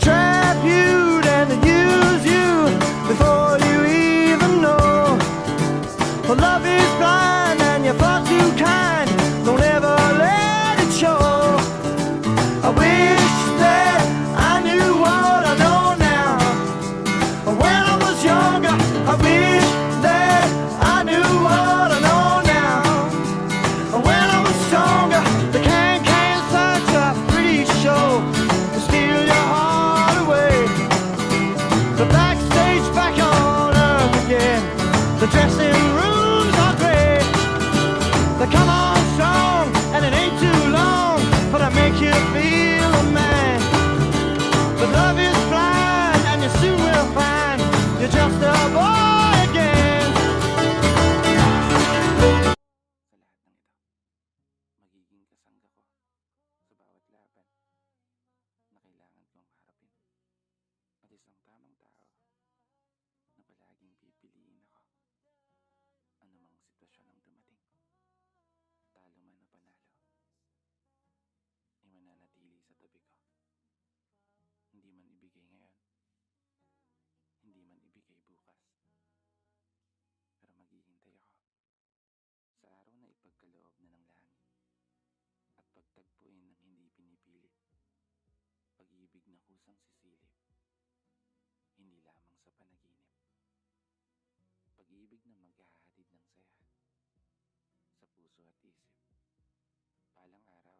trap you and to use you before you even know. Well, love is blind and you're far too kind. Don't ever let it show. I wish that I knew what I know now. When I was younger, I wish that I knew what I know now. When I was stronger, the can such a pretty show to steal your heart away. The backstage back on earth again. The dressing rooms are great. They come on strong and it ain't too long, but I make you feel a man. But love is blind and you soon will find you're just a boy again. Sa lahat ng ito, magiging kasangga ko sa bawat laban na kailangan kong harapin. At isang tamang tao na palaging pipiliin ako. Anumang sitwasyon ang dumating, talo man o panalo, ay mananatili sa tabi ko. Hindi man ibigay ngayon, hindi man ibigay bukas, pero maghihintay ako sa araw na ipagkaloob na ng langit at pagtagpuin ng hindi pinipilit. Pag-ibig na kusang sisilip, hindi lamang sa panaginip. Pag-ibig na maghahatid ng saya sa puso at isip. Palang araw,